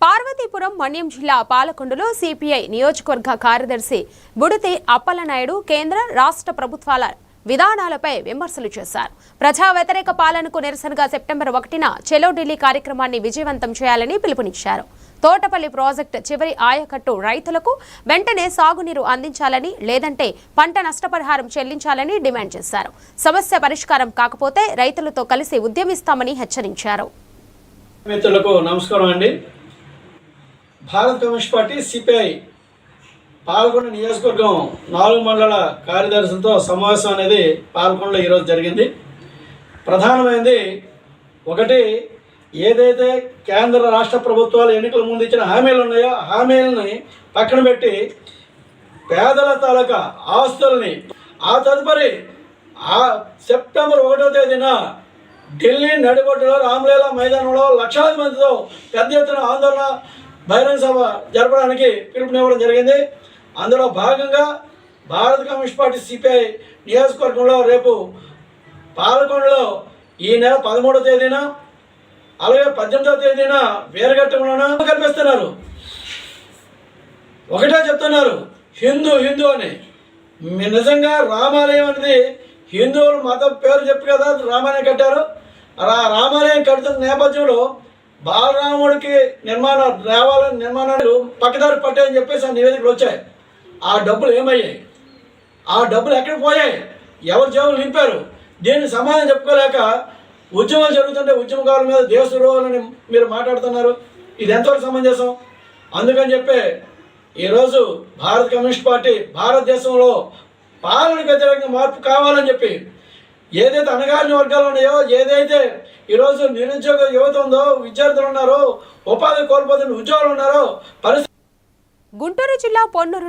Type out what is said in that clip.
పార్వతీపురం మన్యం జిల్లా పాలకొండలో సిపిఐ నియోజకవర్గ కార్యదర్శి బుడితి అప్పలనాయుడు కేంద్ర రాష్ట్ర ప్రభుత్వాల విధానాలపై విమర్శలు చేశారు. ప్రజా వ్యతిరేక పాలనకు నిరసనగా సెప్టెంబర్ 1న చెలో ఢిల్లీ కార్యక్రమాన్ని విజయవంతం చేయాలని పిలుపునిచ్చారు. తోటపల్లి ప్రాజెక్టు చివరి ఆయకట్టు రైతులకు వెంటనే సాగునీరు అందించాలని, లేదంటే పంట నష్టపరిహారం చెల్లించాలని డిమాండ్ చేశారు. సమస్య పరిష్కారం కాకపోతే రైతులతో కలిసి ఉద్యమిస్తామని హెచ్చరించారు. మిత్రులకు నమస్కారం అండి. భారత కమ్యూనిస్ట్ పార్టీ సిపిఐ పాల్గొండ నియోజకవర్గం 4 మండల కార్యదర్శులతో సమావేశం అనేది పాల్గొండలో ఈరోజు జరిగింది. ప్రధానమైనది ఒకటి, ఏదైతే కేంద్ర రాష్ట్ర ప్రభుత్వాలు ఎన్నికల ముందు ఇచ్చిన హామీలు ఉన్నాయో హామీలని పక్కన పెట్టి పేదల తాలూకా ఆస్తుల్ని ఆ తదుపరి సెప్టెంబర్ 1వ తేదీన ఢిల్లీ నడిబొడ్డులో రామ్లీలా మైదానంలో లక్షలాది మందితో పెద్ద ఎత్తున ఆందోళన బహిరంగ సభ జరపడానికి పిలుపునివ్వడం జరిగింది. అందులో భాగంగా భారత కమ్యూనిస్ట్ పార్టీ సిపిఐ నియోజకవర్గంలో రేపు పాలకొండలో ఈ నెల 13వ తేదీన అలాగే 18వ తేదీన వేరగట్టంలోనూ కనిపిస్తున్నారు. ఒకటే చెప్తున్నారు, హిందూ హిందూ అని. నిజంగా రామాలయం అనేది హిందువుల మతం పేరు చెప్పి కదా రామాలయం కట్టారు. రామాలయం కడుతున్న నేపథ్యంలో బాలరాముడికి దేవాలయం నిర్మాణాలు పక్కదారి పట్టాయని చెప్పేసి ఆ నివేదికలు వచ్చాయి. ఆ డబ్బులు ఏమయ్యాయి? ఆ డబ్బులు ఎక్కడికి పోయాయి? ఎవరి జేబులు నింపారు? దీన్ని సమాధానం చెప్పుకోలేక ఉద్యమాలు జరుగుతుంటే ఉద్యమకారుల మీద దేశద్రోహాలని మీరు మాట్లాడుతున్నారు. ఇది ఎంతవరకు సమంజసం? అందుకని చెప్పి ఈరోజు భారత కమ్యూనిస్ట్ పార్టీ భారతదేశంలో పాలనకు వ్యతిరేకంగా మార్పు కావాలని చెప్పి ఏదైతే అణగారిన వర్గాలు ఉన్నాయో, ఏదైతే ఈరోజు నిరుద్యోగ యువత ఉందో, విద్యార్థులు ఉన్నారో, ఉపాధి కోల్పోతున్న ఉద్యోగులు ఉన్నారో, గుంటూరు జిల్లా పొన్నూరు